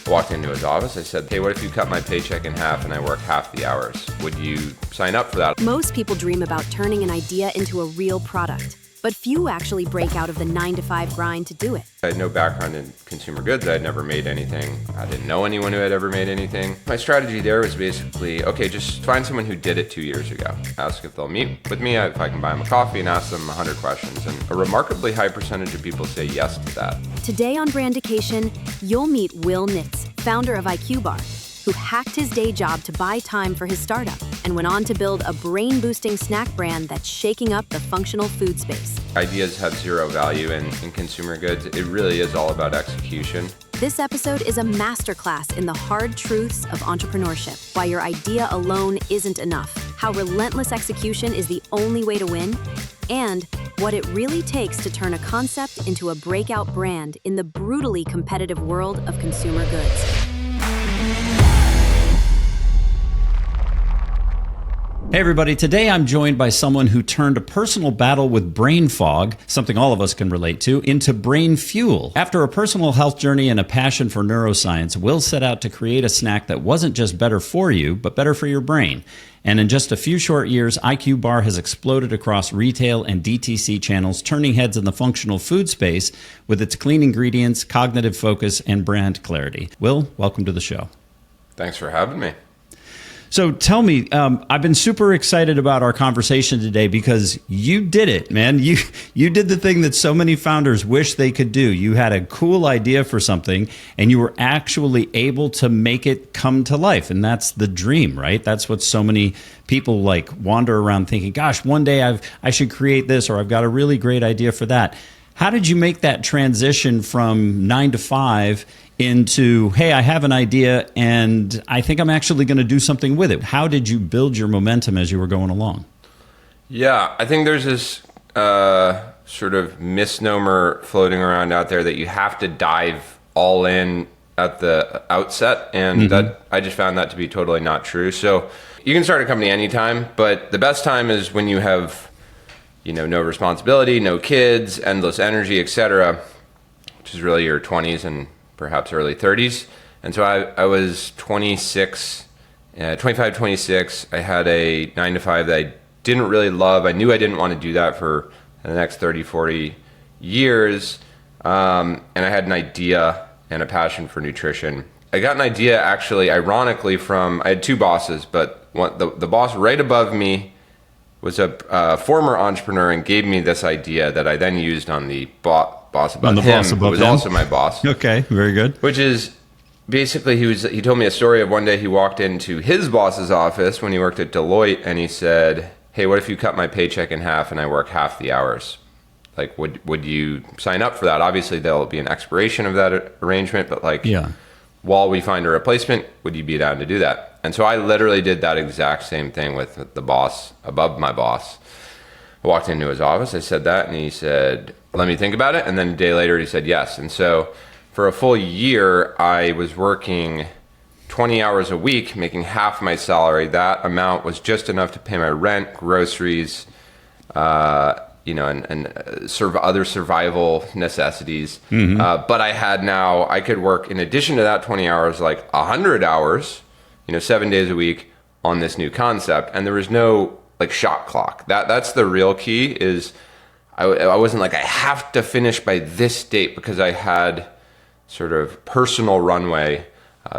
I walked into his office. I said, hey, what if you cut my paycheck in half and I work half the hours? Would you sign up for that? Most people dream about turning an idea into a real product, but few actually break out of the 9-to-5 grind to do it. I had no background in consumer goods. I had never made anything. I didn't know anyone who had ever made anything. My strategy there was basically, okay, just find someone who did it 2 years ago. Ask if they'll meet with me, if I can buy them a coffee, and ask them 100 questions. And a remarkably high percentage of people say yes to that. Today on Branducation, you'll meet Will Nitze, founder of IQBAR, who hacked his day job to buy time for his startup and went on to build a brain-boosting snack brand that's shaking up the functional food space. Ideas have zero value in consumer goods. It really is all about execution. This episode is a masterclass in the hard truths of entrepreneurship, why your idea alone isn't enough, how relentless execution is the only way to win, and what it really takes to turn a concept into a breakout brand in the brutally competitive world of consumer goods. Hey everybody, today I'm joined by someone who turned a personal battle with brain fog, something all of us can relate to, into brain fuel. After a personal health journey and a passion for neuroscience, Will set out to create a snack that wasn't just better for you, but better for your brain. And in just a few short years, IQBAR has exploded across retail and DTC channels, turning heads in the functional food space with its clean ingredients, cognitive focus, and brand clarity. Will, welcome to the show. Thanks for having me. So tell me, I've been super excited about our conversation today because you did it, man. You did the thing that so many founders wish they could do. You had a cool idea for something and you were actually able to make it come to life. And that's the dream, right? That's what so many people like wander around thinking, gosh, one day I should create this, or I've got a really great idea for that. How did you make that transition from 9 to 5 into, hey, I have an idea and I think I'm actually going to do something with it? How did you build your momentum as you were going along? Yeah, I think there's this sort of misnomer floating around out there that you have to dive all in at the outset, and that I just found that to be totally not true. So you can start a company anytime, but the best time is when you have, no responsibility, no kids, endless energy, etc., which is really your 20s and perhaps early 30s. And so I was 25, 26. I had a 9 to 5 that I didn't really love. I knew I didn't want to do that for the next 30, 40 years. And I had an idea and a passion for nutrition. I got an idea, actually, ironically, I had two bosses, but the boss right above me was a former entrepreneur and gave me this idea that I then used on the boss above him, who was also my boss. Okay, very good. Which is basically, he told me a story of one day he walked into his boss's office when he worked at Deloitte, and he said, hey, what if you cut my paycheck in half and I work half the hours? Like, would you sign up for that? Obviously, there'll be an expiration of that arrangement, but while we find a replacement, would you be down to do that? And so I literally did that exact same thing with the boss above my boss. I walked into his office, I said that, and he said, let me think about it. And then a day later, he said yes. And so for a full year, I was working 20 hours a week, making half my salary. That amount was just enough to pay my rent, groceries, and other survival necessities. But I could work, in addition to that 20 hours, like 100 hours, 7 days a week on this new concept. And there was no shot clock. That's the real key. Is I wasn't like, I have to finish by this date, because I had sort of personal runway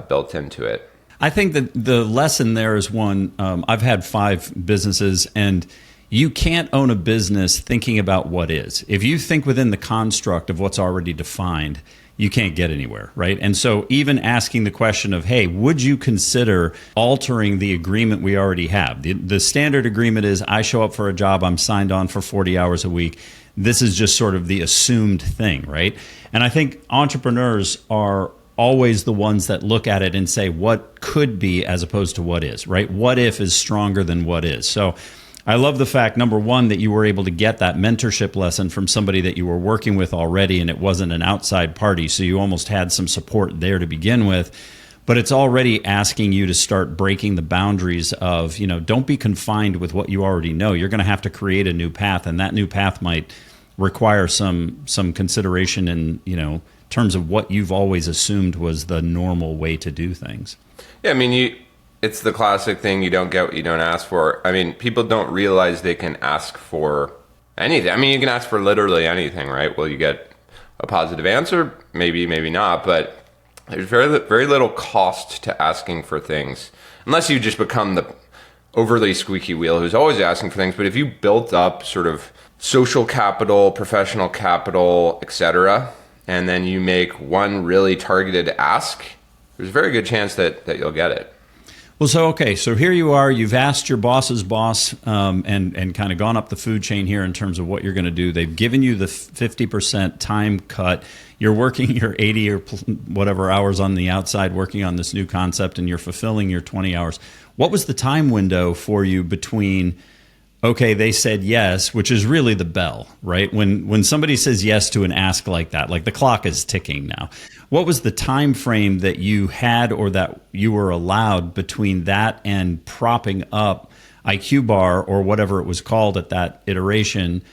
built into it. I think that the lesson there is one, I've had 5 businesses, and you can't own a business thinking about what is. If you think within the construct of what's already defined, you can't get anywhere, right? And so even asking the question of, hey, would you consider altering the agreement we already have? The standard agreement is, I show up for a job, I'm signed on for 40 hours a week. This is just sort of the assumed thing, right? And I think entrepreneurs are always the ones that look at it and say, what could be as opposed to what is, right? What if is stronger than what is. So I love the fact, number one, that you were able to get that mentorship lesson from somebody that you were working with already, and it wasn't an outside party, so you almost had some support there to begin with. But it's already asking you to start breaking the boundaries of, don't be confined with what you already know. You're going to have to create a new path, and that new path might require some consideration and, terms of what you've always assumed was the normal way to do things. Yeah, I mean, it's the classic thing, you don't get what you don't ask for. I mean, people don't realize they can ask for anything. I mean, you can ask for literally anything, right? Will you get a positive answer? Maybe, maybe not, but there's very little cost to asking for things, unless you just become the overly squeaky wheel who's always asking for things. But if you built up sort of social capital, professional capital, etc., and then you make one really targeted ask, there's a very good chance that you'll get it. Well, so here you are. You've asked your boss's boss and kind of gone up the food chain here in terms of what you're going to do. They've given you the 50% time cut. You're working your 80 or whatever hours on the outside working on this new concept, and you're fulfilling your 20 hours. What was the time window for you between, okay, they said yes, which is really the bell, right? When somebody says yes to an ask like that, like the clock is ticking now. What was the time frame that you had or that you were allowed between that and propping up IQBAR or whatever it was called at that iteration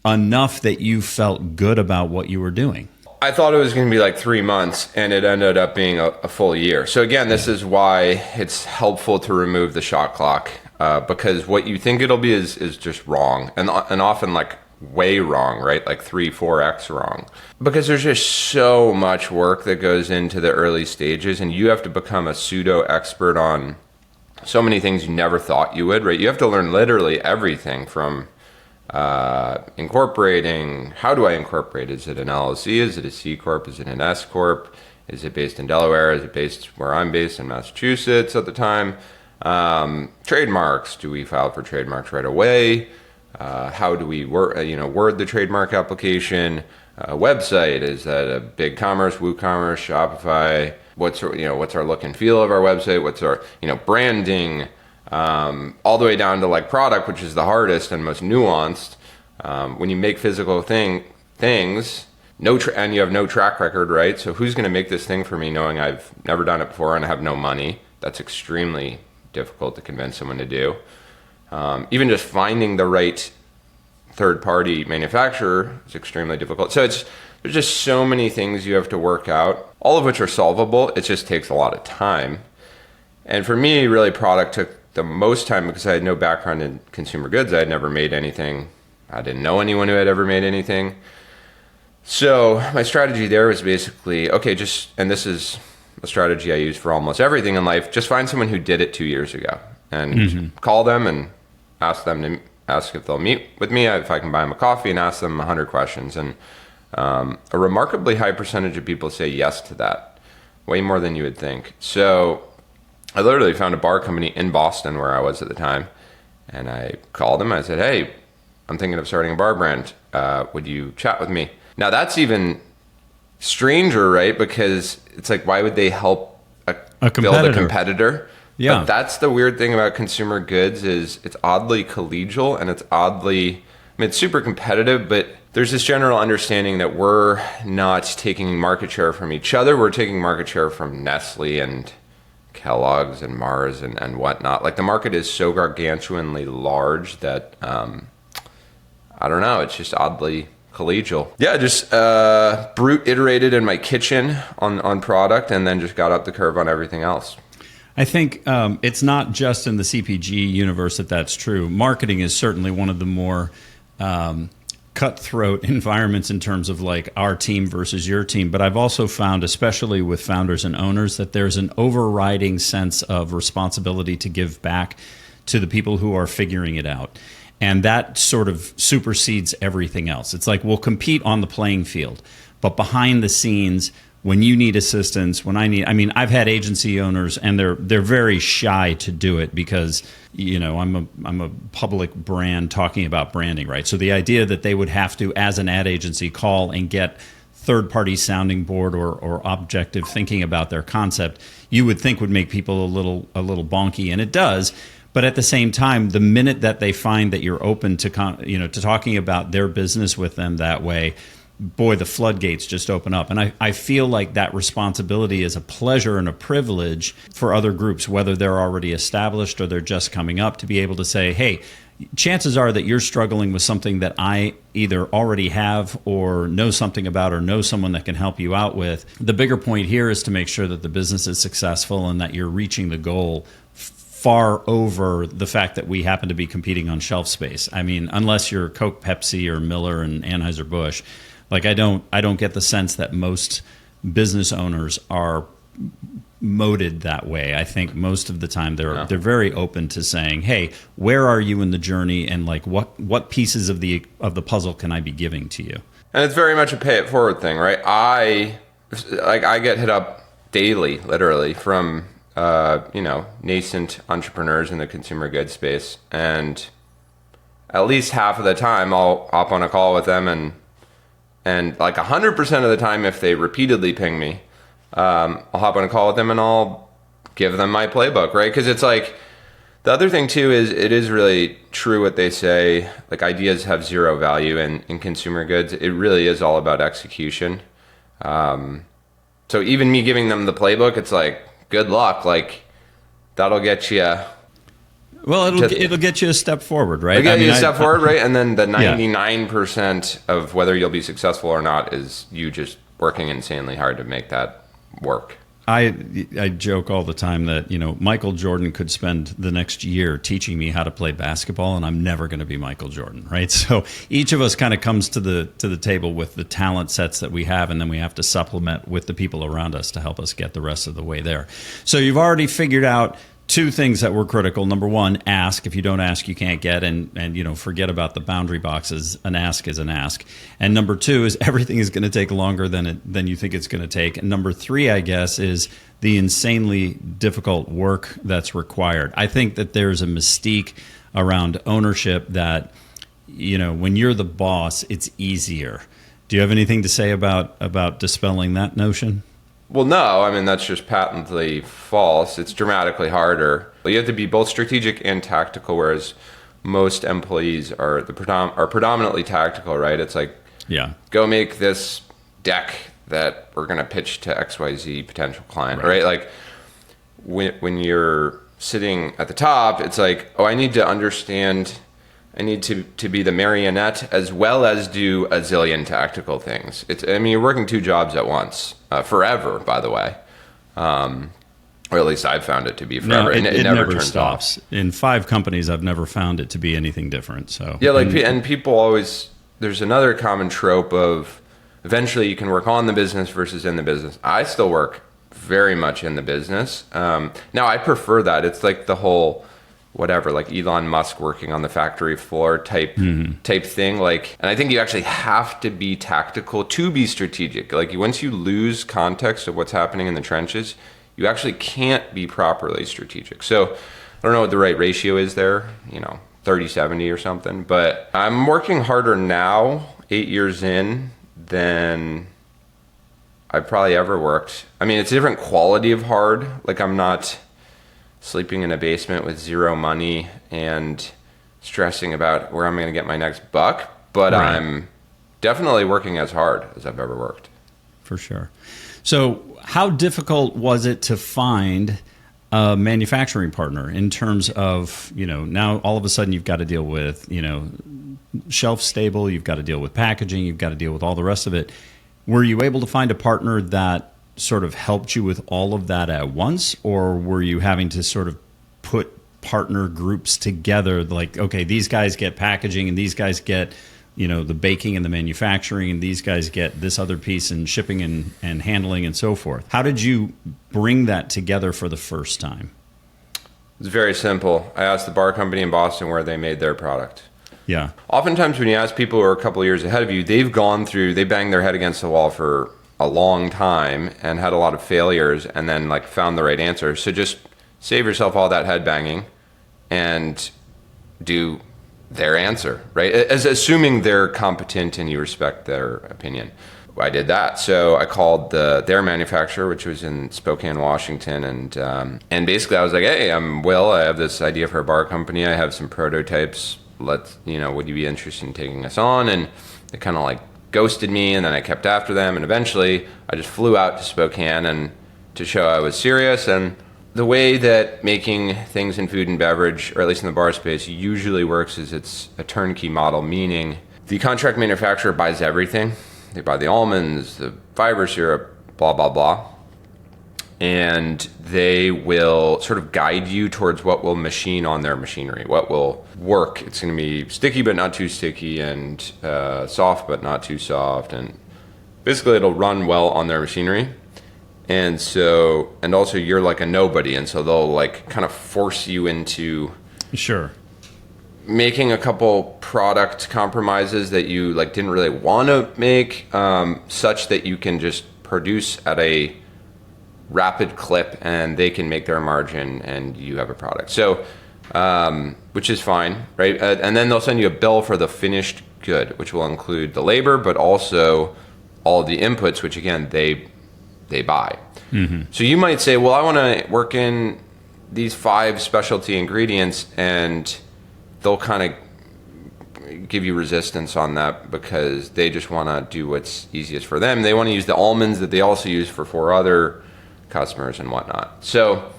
enough that you felt good about what you were doing? I thought it was going to be like 3 months, and it ended up being a full year. So again, this is why it's helpful to remove the shot clock, because what you think it'll be is just wrong, and often like way wrong, right? Like 3-4x wrong, because there's just so much work that goes into the early stages, and you have to become a pseudo expert on so many things you never thought you would, right? You have to learn literally everything from incorporating. How do I incorporate? Is it an LLC? Is it a C Corp? Is it an S Corp? Is it based in Delaware? Is it based where I'm based in Massachusetts at the time? Trademarks. Do we file for trademarks right away? How do we word the trademark application? Website, is that a big commerce, WooCommerce, Shopify? What's our look and feel of our website? What's our branding? All the way down to like product, which is the hardest and most nuanced. When you make physical things, and you have no track record, right? So who's going to make this thing for me, knowing I've never done it before and I have no money? That's extremely difficult to convince someone to do. Even just finding the right third-party manufacturer is extremely difficult. So there's just so many things you have to work out, all of which are solvable. It just takes a lot of time. And for me, really, product took the most time because I had no background in consumer goods. I had never made anything. I didn't know anyone who had ever made anything. So my strategy there was basically, okay, and this is a strategy I use for almost everything in life, just find someone who did it 2 years ago and call them and ask if they'll meet with me, if I can buy them a coffee, and ask them 100 questions. And a remarkably high percentage of people say yes to that, way more than you would think. So I literally found a bar company in Boston where I was at the time, and I called them. I said, hey, I'm thinking of starting a bar brand. Would you chat with me? Now that's even stranger, right? Because it's like, why would they help build a competitor? Yeah. But that's the weird thing about consumer goods is it's oddly collegial, and it's super competitive, but there's this general understanding that we're not taking market share from each other. We're taking market share from Nestle and Kellogg's and Mars and whatnot. Like the market is so gargantuanly large that, I don't know, it's just oddly collegial. Yeah, just brute iterated in my kitchen on product, and then just got up the curve on everything else. I think it's not just in the CPG universe that's true. Marketing is certainly one of the more cutthroat environments in terms of like our team versus your team. But I've also found, especially with founders and owners, that there's an overriding sense of responsibility to give back to the people who are figuring it out. And that sort of supersedes everything else. It's like we'll compete on the playing field, but behind the scenes, when you need assistance, I've had agency owners, and they're very shy to do it because, I'm a public brand talking about branding, right? So the idea that they would have to, as an ad agency, call and get third-party sounding board or objective thinking about their concept, you would think would make people a little bonky, and it does. But at the same time, the minute that they find that you're open to talking about their business with them that way, boy, the floodgates just open up. And I feel like that responsibility is a pleasure and a privilege for other groups, whether they're already established or they're just coming up, to be able to say, hey, chances are that you're struggling with something that I either already have or know something about or know someone that can help you out with. The bigger point here is to make sure that the business is successful and that you're reaching the goal far over the fact that we happen to be competing on shelf space. I mean, unless you're Coke, Pepsi, or Miller and Anheuser-Busch, like I don't get the sense that most business owners are moded that way. I think most of the time they're very open to saying, "Hey, where are you in the journey, and like what pieces of the puzzle can I be giving to you?" And it's very much a pay it forward thing, right? I get hit up daily, literally, from nascent entrepreneurs in the consumer goods space, and at least half of the time I'll hop on a call with them, and like 100% of the time, if they repeatedly ping me, I'll hop on a call with them and I'll give them my playbook, right? Because it's like, the other thing too is it is really true what they say, like ideas have zero value in consumer goods. It really is all about execution. So even me giving them the playbook, it's like, good luck. Like, that'll get you. Well, it'll get you a step forward, right? It'll get you a step forward, right? And then the 99% of whether you'll be successful or not is you just working insanely hard to make that work. I joke all the time that, Michael Jordan could spend the next year teaching me how to play basketball, and I'm never going to be Michael Jordan, right? So each of us kind of comes to the table with the talent sets that we have, and then we have to supplement with the people around us to help us get the rest of the way there. So you've already figured out two things that were critical. Number one, ask. If you don't ask, you can't get, and forget about the boundary boxes. An ask is an ask. And number two is everything is going to take longer than you think it's going to take. And number three, I guess, is the insanely difficult work that's required. I think that there's a mystique around ownership that, when you're the boss, it's easier. Do you have anything to say about dispelling that notion? Well, no, I mean, that's just patently false. It's dramatically harder. You have to be both strategic and tactical, whereas most employees are predominantly tactical, right? It's like, go make this deck that we're going to pitch to XYZ potential client, right? Like, when you're sitting at the top, it's like, I need to understand, I need to be the marionette as well as do a zillion tactical things. You're working two jobs at once, forever, by the way. Or at least I've found it to be forever. No, it never turns stops. off. In 5 companies, I've never found it to be anything different. So and people always, there's another common trope of eventually you can work on the business versus in the business. I still work very much in the business. Now I prefer that. It's like the whole whatever, like Elon Musk working on the factory floor type thing. Like, and I think you actually have to be tactical to be strategic. Like, once you lose context of what's happening in the trenches, you actually can't be properly strategic. So I don't know what the right ratio is there, 30-70 or something, but I'm working harder now, 8 years in, than I've probably ever worked. I mean, it's a different quality of hard. Like, I'm not sleeping in a basement with zero money and stressing about where I'm going to get my next buck, but I'm definitely working as hard as I've ever worked. For sure. So how difficult was it to find a manufacturing partner in terms of, now all of a sudden you've got to deal with, shelf stable, you've got to deal with packaging, you've got to deal with all the rest of it. Were you able to find a partner that sort of helped you with all of that at once, or were you having to sort of put partner groups together, like, okay, these guys get packaging and these guys get the baking and the manufacturing, and these guys get this other piece and shipping and handling and so forth? How did you bring that together for the first time? It's very simple. I asked the bar company in Boston where they made their product. Yeah. Oftentimes when you ask people who are a couple of years ahead of you, they banged their head against the wall for a long time and had a lot of failures and then found the right answer. So just save yourself all that head banging and do their answer, right? As assuming they're competent and you respect their opinion. I did that. So I called their manufacturer, which was in Spokane, Washington, and basically I was like, "Hey, I'm Will. I have this idea for a bar company. I have some prototypes. Would you be interested in taking us on?" And they kind of ghosted me, and then I kept after them, and eventually I just flew out to Spokane and to show I was serious, and the way that making things in food and beverage, or at least in the bar space, usually works is it's a turnkey model, meaning the contract manufacturer buys everything. They buy the almonds, the fiber syrup, blah, blah, blah. And they will sort of guide you towards what will machine on their machinery, what will work. It's going to be sticky but not too sticky, and soft but not too soft. And basically it'll run well on their machinery. And so, and also you're like a nobody. And so they'll like kind of force you into Sure. making a couple product compromises that you like didn't really want to make, such that you can just produce at a rapid clip and they can make their margin and you have a product. So, which is fine, right? And then they'll send you a bill for the finished good, which will include the labor, but also all the inputs, which again, they buy. Mm-hmm. So you might say, well, I want to work in these 5 specialty ingredients, and they'll kind of give you resistance on that because they just want to do what's easiest for them. They want to use the almonds that they also use for 4 other customers and whatnot. So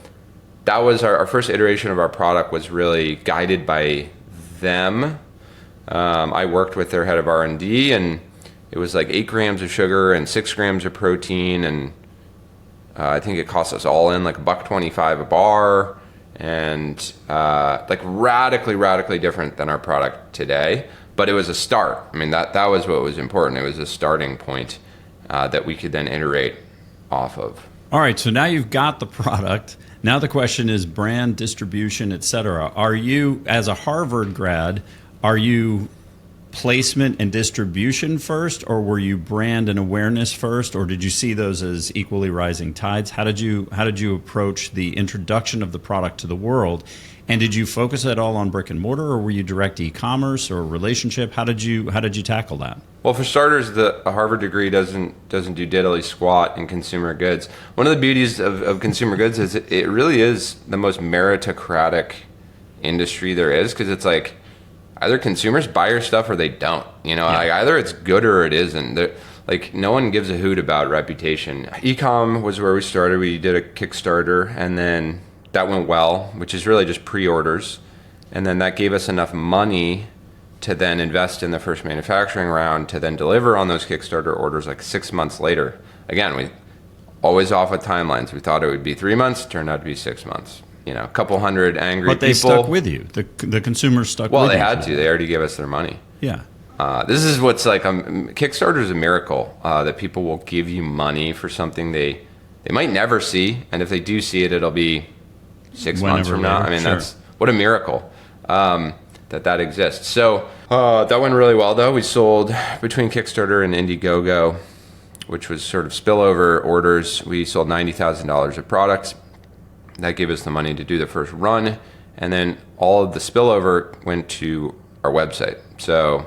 that was our first iteration of our product, was really guided by them. I worked with their head of R&D, and it was like 8 grams of sugar and 6 grams of protein, and I think it cost us all in like $1.25 a bar, and like radically different than our product today. But it was a start. I mean, that was what was important. It was a starting point that we could then iterate off of. All right, so now you've got the product. Now the question is brand, distribution, et cetera. Are you, as a Harvard grad, are you placement and distribution first, or were you brand and awareness first, or did you see those as equally rising tides? How did you approach the introduction of the product to the world? And did you focus at all on brick and mortar, or were you direct e-commerce or relationship? How did you tackle that? Well, for starters, a Harvard degree doesn't do diddly squat in consumer goods. One of the beauties of consumer goods is it really is the most meritocratic industry there is, because it's like either consumers buy your stuff or they don't. You know, like either it's good or it isn't. Like no one gives a hoot about reputation. E-com was where we started. We did a Kickstarter, and then that went well, which is really just pre-orders. And then that gave us enough money to then invest in the first manufacturing round to then deliver on those Kickstarter orders like 6 months later. Again, we always off with timelines. We thought it would be 3 months, turned out to be 6 months. You know, a couple hundred angry people. But they stuck with you. The consumers stuck with you. Well, they had to. They already gave us their money. Yeah. This is what's like, Kickstarter is a miracle, that people will give you money for something they might never see. And if they do see it, it'll be 6 months from now. I mean, sure. That's what a miracle that exists. So that went really well, though. We sold between Kickstarter and Indiegogo, which was sort of spillover orders. We sold $90,000 of products. That gave us the money to do the first run. And then all of the spillover went to our website. So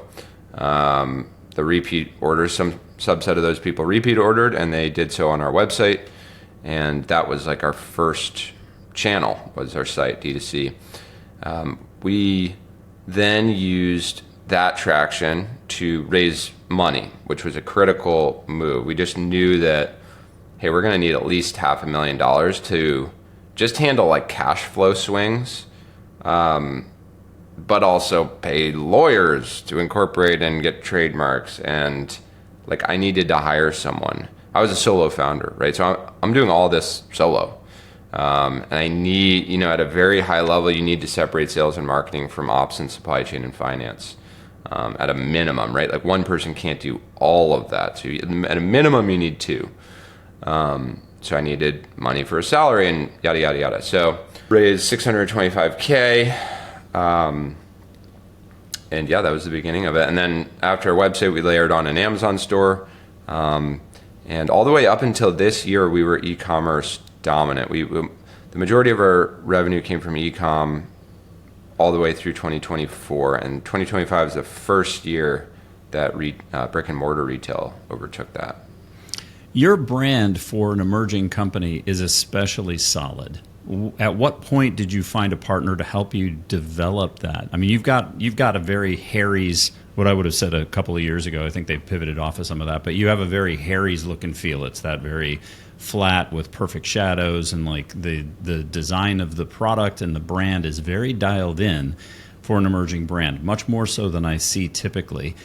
the repeat orders, some subset of those people repeat ordered, and they did so on our website. And that was like our first channel, was our site, D2C. We then used that traction to raise money, which was a critical move. We just knew that, hey, we're going to need at least $500,000 to just handle like cash flow swings, but also pay lawyers to incorporate and get trademarks. And like I needed to hire someone. I was a solo founder, right? So I'm doing all this solo. And I need, you know, at a very high level, you need to separate sales and marketing from ops and supply chain and finance at a minimum, right? Like one person can't do all of that. So at a minimum, you need 2. So I needed money for a salary and yada, yada, yada. So raised $625K. And yeah, that was the beginning of it. And then after our website, we layered on an Amazon store. And all the way up until this year, we were e-commerce dominant. The majority of our revenue came from e-com all the way through 2024. And 2025 is the first year that brick and mortar retail overtook that. Your brand for an emerging company is especially solid. At what point did you find a partner to help you develop that? I mean, you've got a very Harry's, what I would have said a couple of years ago. I think they pivoted off of some of that, but you have a very Harry's look and feel. It's that very flat with perfect shadows, and like the design of the product and the brand is very dialed in for an emerging brand, much more so than I see typically.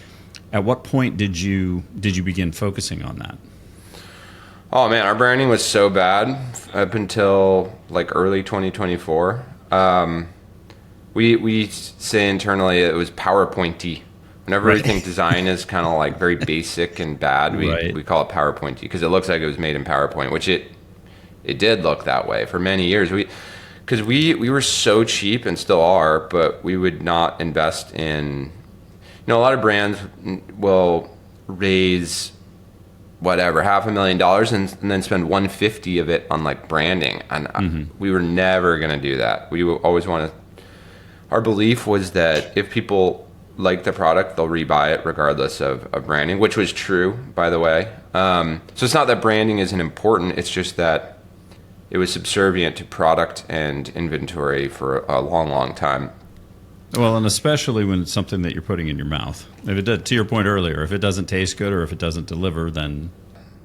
At what point did you begin focusing on that? Oh man, our branding was so bad up until like early 2024. We say internally it was PowerPointy. Whenever we think design is kind of like very basic and bad, we call it PowerPointy because it looks like it was made in PowerPoint, which it did look that way for many years. Because we were so cheap and still are, but we would not invest in, a lot of brands will raise whatever, $500,000 and then spend $150 of it on like branding. And we were never going to do that. We always want to, our belief was that if people like the product, they'll rebuy it regardless of branding, which was true, by the way. So it's not that branding isn't important. It's just that it was subservient to product and inventory for a long, long time. Well, and especially when it's something that you're putting in your mouth. If it does, to your point earlier, if it doesn't taste good or if it doesn't deliver, then...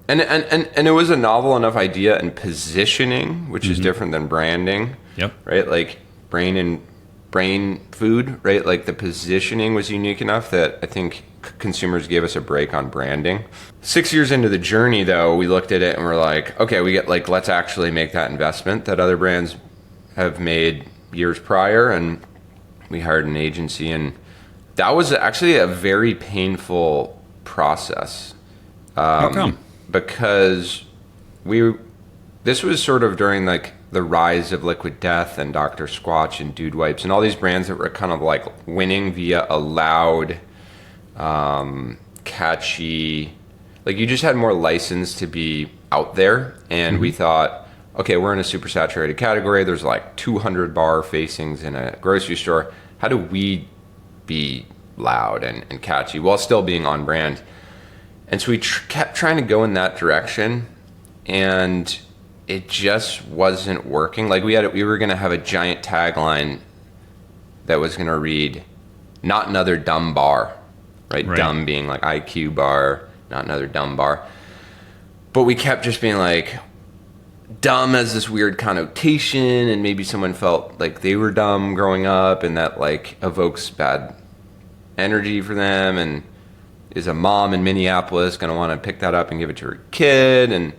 And it was a novel enough idea and positioning, which is different than branding. Yep. Right? Like brain food, right? Like the positioning was unique enough that I think consumers gave us a break on branding. 6 years into the journey, though, we looked at it and we're like, okay, let's actually make that investment that other brands have made years prior. And we hired an agency, and that was actually a very painful process. How come? Because this was sort of during like the rise of Liquid Death and Dr. Squatch and Dude Wipes and all these brands that were kind of like winning via a loud, catchy, like you just had more license to be out there. And we thought, okay, we're in a super saturated category. There's like 200 bar facings in a grocery store. How do we be loud and catchy while still being on brand? And so we kept trying to go in that direction, and it just wasn't working. Like we were going to have a giant tagline that was going to read, "Not another dumb bar," right? Dumb being like IQBAR, not another dumb bar. But we kept just being like, dumb has this weird connotation, and maybe someone felt like they were dumb growing up, and that like evokes bad energy for them. And is a mom in Minneapolis going to want to pick that up and give it to her kid? And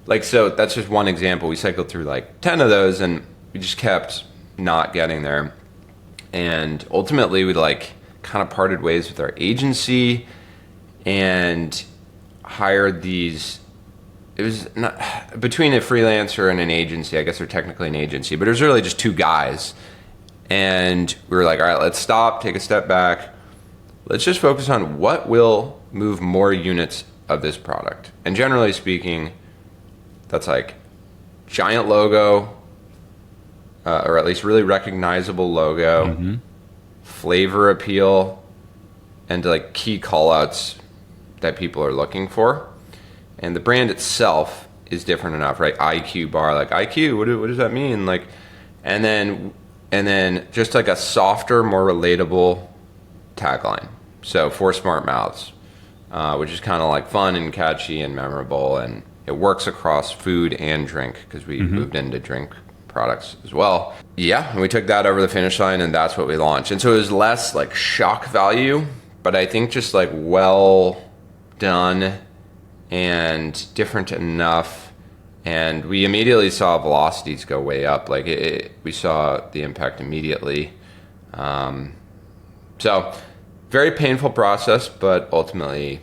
like, so that's just one example. We cycled through like 10 of those, and we just kept not getting there. And ultimately we like kind of parted ways with our agency and hired these, it was not between a freelancer and an agency. I guess they're technically an agency, but it was really just two guys. And we were like, all right, let's stop, take a step back. Let's just focus on what will move more units of this product. And generally speaking, that's like giant logo, or at least really recognizable logo, flavor appeal, and like key callouts that people are looking for. And the brand itself is different enough, right? IQBAR, like IQ, what does that mean? Like, and then just like a softer, more relatable tagline. So 4 smart mouths, which is kind of like fun and catchy and memorable, and it works across food and drink because we moved into drink products as well. Yeah, and we took that over the finish line, and that's what we launched. And so it was less like shock value, but I think just like well done and different enough. And we immediately saw velocities go way up. Like we saw the impact immediately. So very painful process, but ultimately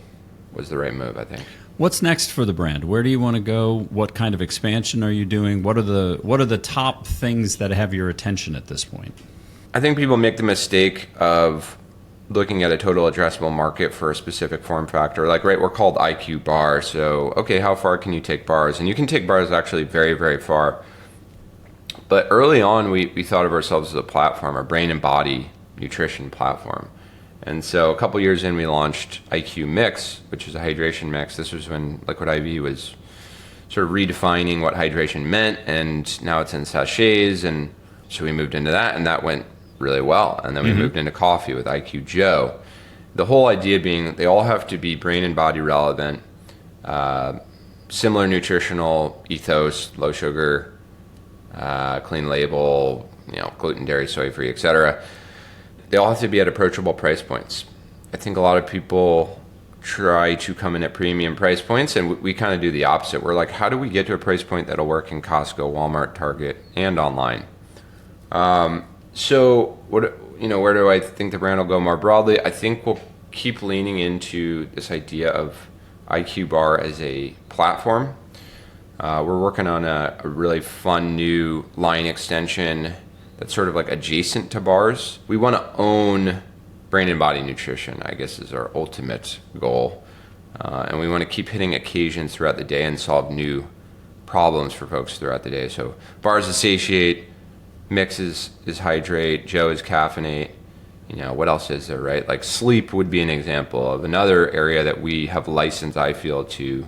was the right move, I think. What's next for the brand? Where do you want to go? What kind of expansion are you doing? What are the top things that have your attention at this point? I think people make the mistake of looking at a total addressable market for a specific form factor. Like, right, we're called IQBAR. So, okay, how far can you take bars? And you can take bars actually very, very far. But early on, we thought of ourselves as a platform, a brain and body nutrition platform. And so a couple years in, we launched IQ Mix, which is a hydration mix. This was when Liquid IV was sort of redefining what hydration meant, and now it's in sachets. And so we moved into that, and that went really well. And then we moved into coffee with IQ Joe. The whole idea being that they all have to be brain and body relevant, similar nutritional ethos, low sugar, clean label, gluten, dairy, soy free, etc. They all have to be at approachable price points. I think a lot of people try to come in at premium price points, and we kind of do the opposite. We're like, how do we get to a price point that'll work in Costco, Walmart, Target, and online? So where do I think the brand will go more broadly? I think we'll keep leaning into this idea of IQBAR as a platform. We're working on a really fun new line extension that's sort of like adjacent to bars. We want to own brain and body nutrition, I guess, is our ultimate goal. And we want to keep hitting occasions throughout the day and solve new problems for folks throughout the day. So bars is satiate, mix is hydrate, Joe is caffeinate. What else is there, right? Like sleep would be an example of another area that we have licensed, I feel, to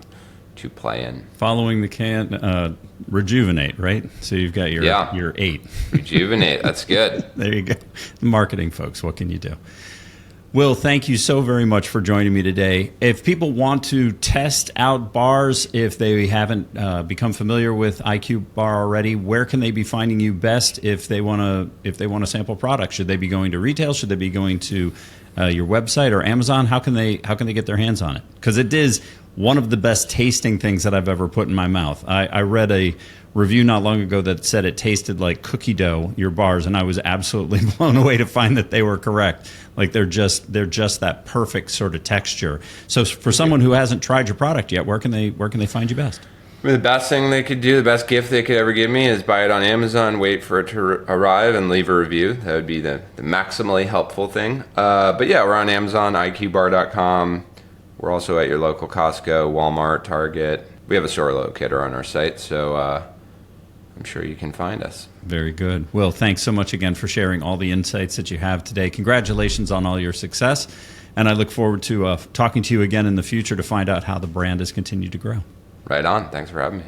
play in. Following the can, rejuvenate, right? So you've got your 8. Rejuvenate, that's good. There you go. Marketing folks, what can you do? Will, thank you so very much for joining me today. If people want to test out bars, if they haven't become familiar with IQBAR already, where can they be finding you best if they want to sample products? Should they be going to retail? Should they be going to your website or Amazon? How can they get their hands on it? Because it is one of the best tasting things that I've ever put in my mouth. I read a review not long ago that said it tasted like cookie dough, your bars, and I was absolutely blown away to find that they were correct. Like they're just that perfect sort of texture. So for someone who hasn't tried your product yet, where can they find you best? I mean, the best thing they could do, the best gift they could ever give me is buy it on Amazon, wait for it to arrive, and leave a review. That would be the maximally helpful thing. But yeah, we're on Amazon, IQBAR.com. We're also at your local Costco, Walmart, Target. We have a store locator on our site, so I'm sure you can find us. Very good. Will, thanks so much again for sharing all the insights that you have today. Congratulations on all your success, and I look forward to talking to you again in the future to find out how the brand has continued to grow. Right on. Thanks for having me.